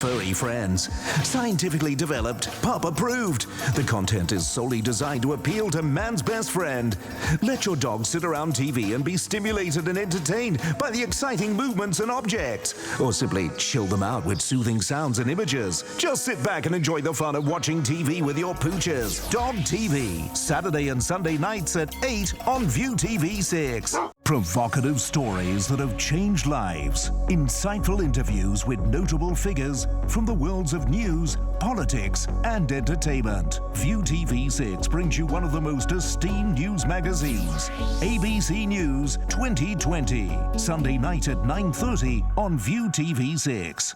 Furry friends. Scientifically developed, pup approved. The content is solely designed to appeal to man's best friend. Let your dog sit around TV and be stimulated and entertained by the exciting movements and objects. Or simply chill them out with soothing sounds and images. Just sit back and enjoy the fun of watching TV with your pooches. Dog TV. Saturday and Sunday nights at 8 on ViuTVSix. Provocative stories that have changed lives. Insightful interviews with notable figures from the worlds of news, politics, and entertainment. ViuTV6 brings you one of the most esteemed news magazines, ABC News 2020. Sunday night at 9:30 on ViuTV6.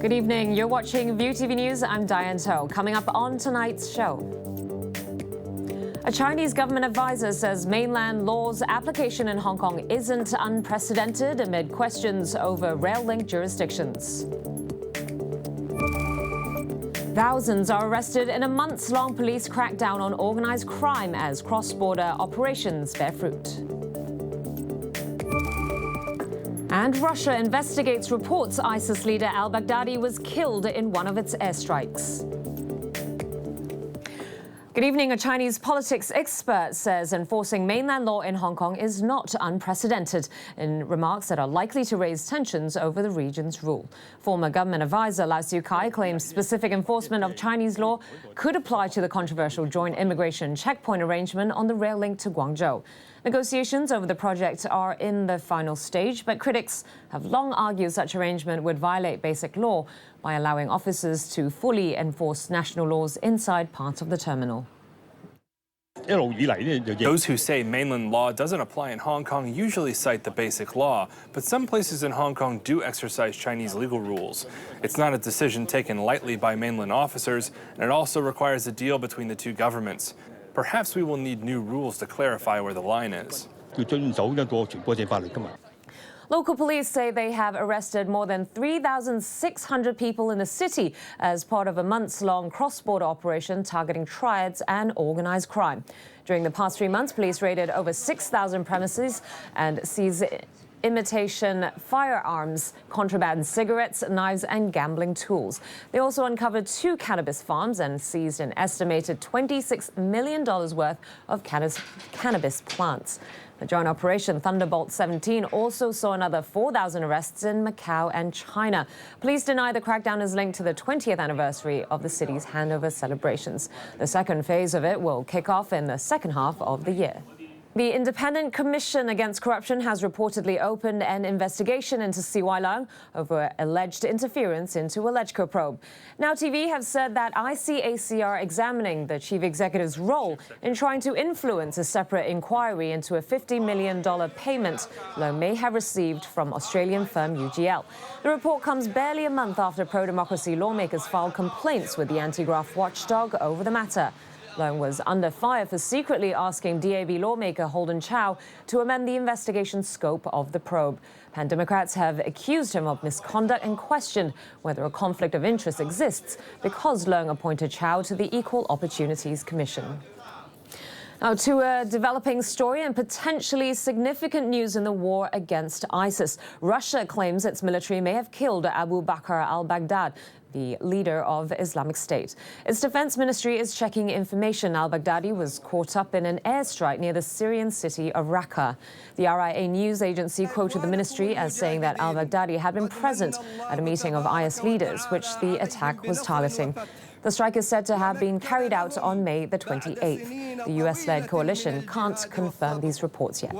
Good evening. You're watching ViuTV News. I'm Diane. Coming up on tonight's show. A Chinese government advisor says mainland law's application in Hong Kong isn't unprecedented amid questions over rail-linked jurisdictions. Thousands are arrested in a months-long police crackdown on organized crime as cross-border operations bear fruit. And Russia investigates reports ISIS leader al-Baghdadi was killed in one of its airstrikes. Good evening. A Chinese politics expert says enforcing mainland law in Hong Kong is not unprecedented, in remarks that are likely to raise tensions over the region's rule. Former government advisor Lau Siu-kai claims specific enforcement of Chinese law could apply to the controversial joint immigration checkpoint arrangement on the rail link to Guangzhou. Negotiations over the project are in the final stage, but critics have long argued such arrangement would violate basic law by allowing officers to fully enforce national laws inside part of the terminal. Those who say mainland law doesn't apply in Hong Kong usually cite the basic law, but some places in Hong Kong do exercise Chinese legal rules. It's not a decision taken lightly by mainland officers, and it also requires a deal between the two governments. Perhaps we will need new rules to clarify where the line is. Local police say they have arrested more than 3,600 people in the city as part of a months-long cross-border operation targeting triads and organized crime. During the past 3 months, police raided over 6,000 premises and seized imitation firearms, contraband cigarettes, knives, and gambling tools. They also uncovered 2 cannabis farms and seized an estimated $26 million worth of cannabis plants. The joint operation Thunderbolt 17 also saw another 4,000 arrests in Macau and China. Police deny the crackdown is linked to the 20th anniversary of the city's handover celebrations. The second phase of it will kick off in the second half of the year. The Independent Commission Against Corruption has reportedly opened an investigation into CY Leung over alleged interference into a LegCo probe. Now TV have said that ICAC are examining the chief executive's role in trying to influence a separate inquiry into a $50 million payment Leung may have received from Australian firm UGL. The report comes barely a month after pro-democracy lawmakers filed complaints with the anti-graft watchdog over the matter. Leung was under fire for secretly asking DAB lawmaker Holden Chow to amend the investigation scope of the probe. Pan Democrats have accused him of misconduct and questioned whether a conflict of interest exists because Leung appointed Chow to the Equal Opportunities Commission. Now to a developing story and potentially significant news in the war against ISIS. Russia claims its military may have killed Abu Bakr al-Baghdadi, the leader of Islamic State. Its defense ministry is checking information. Al-Baghdadi was caught up in an airstrike near the Syrian city of Raqqa. The RIA news agency quoted the ministry as saying that al-Baghdadi had been present at a meeting of IS leaders, which the attack was targeting. The strike is said to have been carried out on May the 28th. The US-led coalition can't confirm these reports yet.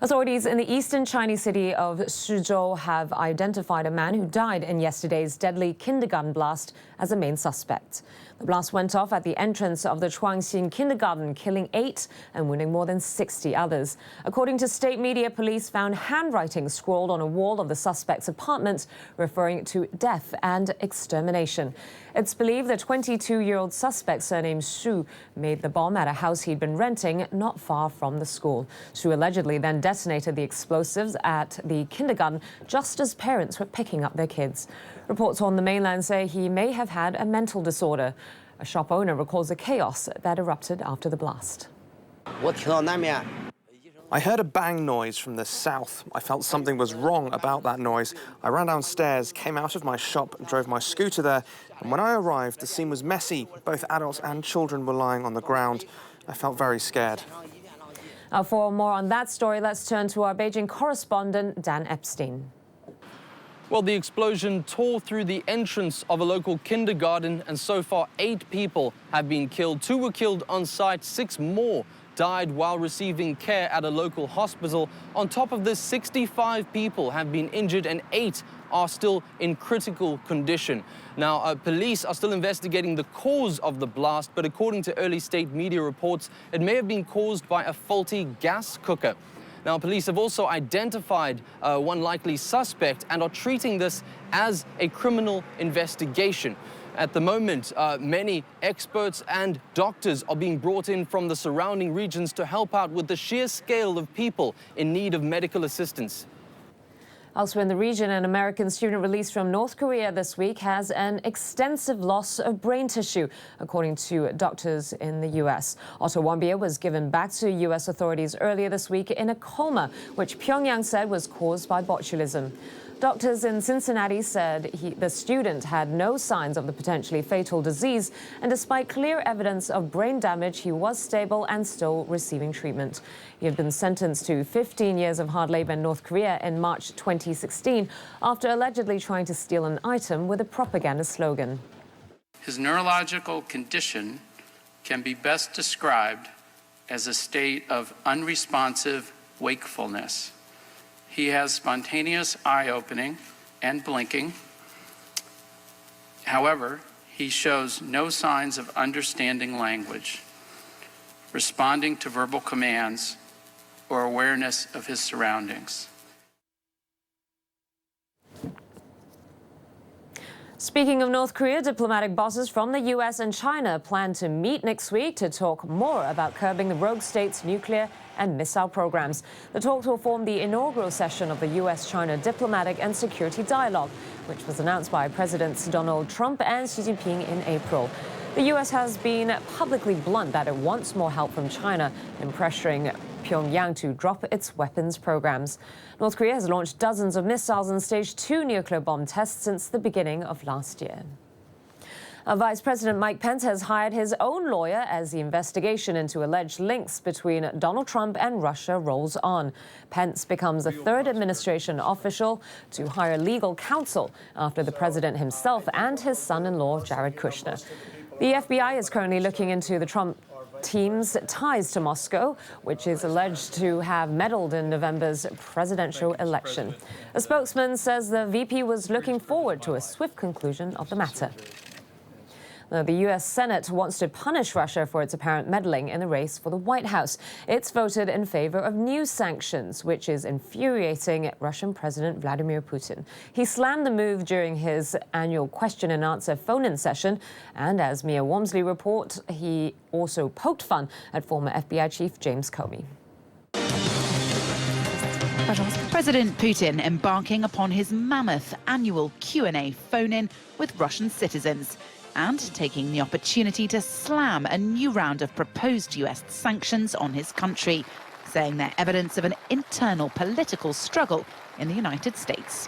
Authorities in the eastern Chinese city of Suzhou have identified a man who died in yesterday's deadly kindergarten blast as a main suspect. The blast went off at the entrance of the Chuangxin kindergarten, killing 8 and wounding more than 60 others. According to state media, police found handwriting scrawled on a wall of the suspect's apartment referring to death and extermination. It's believed believe the 22-year-old suspect, surnamed Su, made the bomb at a house he'd been renting not far from the school. Su allegedly then detonated the explosives at the kindergarten just as parents were picking up their kids. Reports on the mainland say he may have had a mental disorder. A shop owner recalls the chaos that erupted after the blast. I heard a bang noise from the south. I felt something was wrong about that noise. I ran downstairs, came out of my shop, drove my scooter there, and when I arrived, the scene was messy. Both adults and children were lying on the ground. I felt very scared. For more on that story, let's turn to our Beijing correspondent, Dan Epstein. Well, the explosion tore through the entrance of a local kindergarten, and so far 8 people have been killed. 2 were killed on site, 6 more died while receiving care at a local hospital. On top of this, 65 people have been injured and 8 are still in critical condition. Now, police are still investigating the cause of the blast, but according to early state media reports, it may have been caused by a faulty gas cooker. Now, police have also identified one likely suspect and are treating this as a criminal investigation. At the moment, many experts and doctors are being brought in from the surrounding regions to help out with the sheer scale of people in need of medical assistance. Elsewhere in the region, an American student released from North Korea this week has an extensive loss of brain tissue, according to doctors in the U.S. Otto Warmbier was given back to U.S. authorities earlier this week in a coma, which Pyongyang said was caused by botulism. Doctors in Cincinnati said the student had no signs of the potentially fatal disease, and despite clear evidence of brain damage, he was stable and still receiving treatment. He had been sentenced to 15 years of hard labor in North Korea in March 2016 after allegedly trying to steal an item with a propaganda slogan. His neurological condition can be best described as a state of unresponsive wakefulness. He has spontaneous eye-opening and blinking. However, he shows no signs of understanding language, responding to verbal commands, or awareness of his surroundings. Speaking of North Korea, diplomatic bosses from the U.S. and China plan to meet next week to talk more about curbing the rogue state's nuclear and missile programs. The talks will form the inaugural session of the U.S.-China diplomatic and security dialogue, which was announced by Presidents Donald Trump and Xi Jinping in April. The U.S. has been publicly blunt that it wants more help from China in pressuring Pyongyang to drop its weapons programs. North Korea has launched dozens of missiles and staged 2 nuclear bomb tests since the beginning of last year. Vice President Mike Pence has hired his own lawyer as the investigation into alleged links between Donald Trump and Russia rolls on. Pence becomes the 3rd administration official to hire legal counsel after the president himself and his son-in-law, Jared Kushner. The FBI is currently looking into the Trump team's ties to Moscow, which is alleged to have meddled in November's presidential election. A spokesman says the VP was looking forward to a swift conclusion of the matter. Now, the U.S. Senate wants to punish Russia for its apparent meddling in the race for the White House. It's voted in favor of new sanctions, which is infuriating Russian President Vladimir Putin. He slammed the move during his annual question-and-answer phone-in session, and as Mia Wormsley reports, he also poked fun at former FBI Chief James Comey. President Putin embarking upon his mammoth annual Q&A phone-in with Russian citizens, and taking the opportunity to slam a new round of proposed U.S. sanctions on his country, saying they're evidence of an internal political struggle in the United States.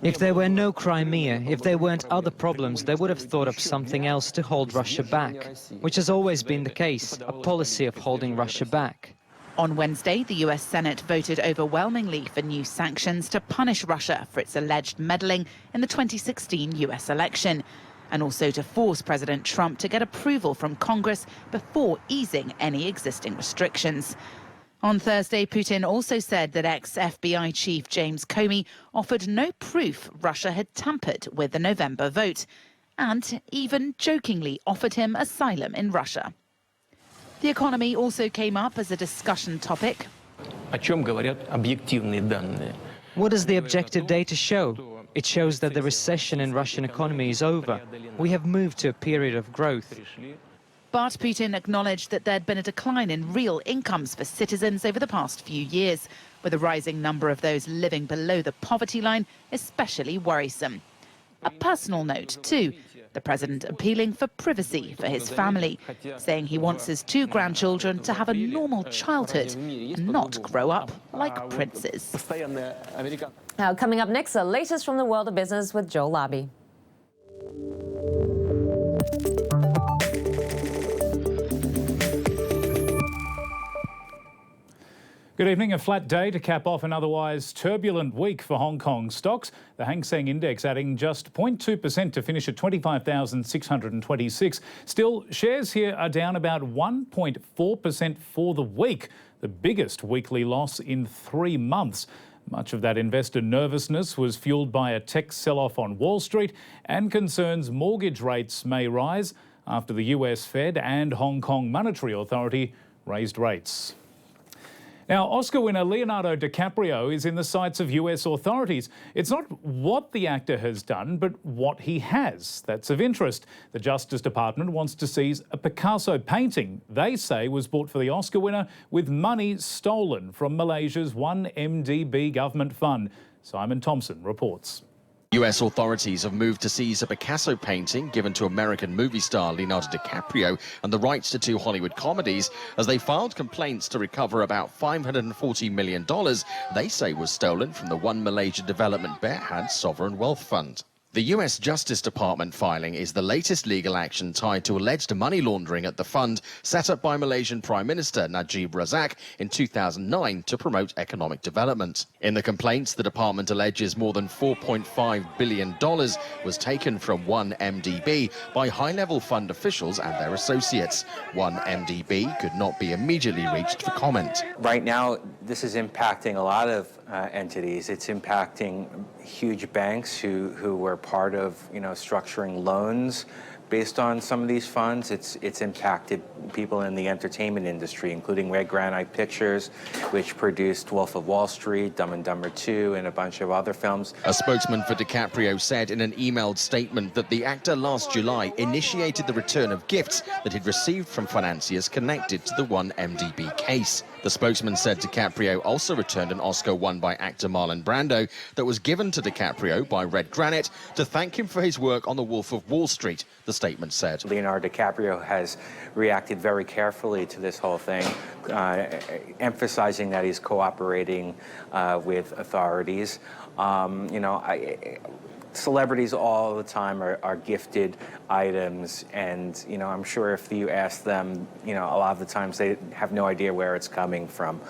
If there were no Crimea, if there weren't other problems, they would have thought of something else to hold Russia back, which has always been the case, a policy of holding Russia back. On Wednesday, the U.S. Senate voted overwhelmingly for new sanctions to punish Russia for its alleged meddling in the 2016 U.S. election, and also to force President Trump to get approval from Congress before easing any existing restrictions. On Thursday, Putin also said that ex-FBI Chief James Comey offered no proof Russia had tampered with the November vote, and even jokingly offered him asylum in Russia. The economy also came up as a discussion topic. What does the objective data show? It shows that the recession in Russian economy is over. We have moved to a period of growth. But Putin acknowledged that there'd been a decline in real incomes for citizens over the past few years, with a rising number of those living below the poverty line especially worrisome. A personal note, too, the president appealing for privacy for his family, saying he wants his 2 grandchildren to have a normal childhood and not grow up like princes. Now, coming up next, the latest from the world of business with Joel Labby. Good evening. A flat day to cap off an otherwise turbulent week for Hong Kong stocks. The Hang Seng Index adding just 0.2% to finish at 25,626. Still, shares here are down about 1.4% for the week, the biggest weekly loss in 3 months. Much of that investor nervousness was fueled by a tech sell-off on Wall Street and concerns mortgage rates may rise after the US Fed and Hong Kong Monetary Authority raised rates. Now, Oscar winner Leonardo DiCaprio is in the sights of US authorities. It's not what the actor has done, but what he has that's of interest. The Justice Department wants to seize a Picasso painting they say was bought for the Oscar winner with money stolen from Malaysia's 1MDB government fund. Simon Thompson reports. US authorities have moved to seize a Picasso painting given to American movie star Leonardo DiCaprio and the rights to 2 Hollywood comedies as they filed complaints to recover about $540 million they say was stolen from the One Malaysia Development Berhad Sovereign Wealth Fund. The US Justice Department filing is the latest legal action tied to alleged money laundering at the fund set up by Malaysian Prime Minister Najib Razak in 2009 to promote economic development. In the complaints, the department alleges more than $4.5 billion was taken from 1MDB by high-level fund officials and their associates. 1MDB could not be immediately reached for comment. Right now, this is impacting a lot of entities. It's impacting huge banks who were part of, structuring loans based on some of these funds. It's impacted people in the entertainment industry, including Red Granite Pictures, which produced Wolf of Wall Street, Dumb and Dumber 2, and a bunch of other films. A spokesman for DiCaprio said in an emailed statement that the actor last July initiated the return of gifts that he'd received from financiers connected to the 1MDB case. The spokesman said DiCaprio also returned an Oscar won by actor Marlon Brando that was given to DiCaprio by Red Granite to thank him for his work on The Wolf of Wall Street, the statement said. Leonardo DiCaprio has reacted very carefully to this whole thing, emphasizing that he's cooperating with authorities. Celebrities all the time are gifted items, and I'm sure if you ask them, a lot of the times they have no idea where it's coming from.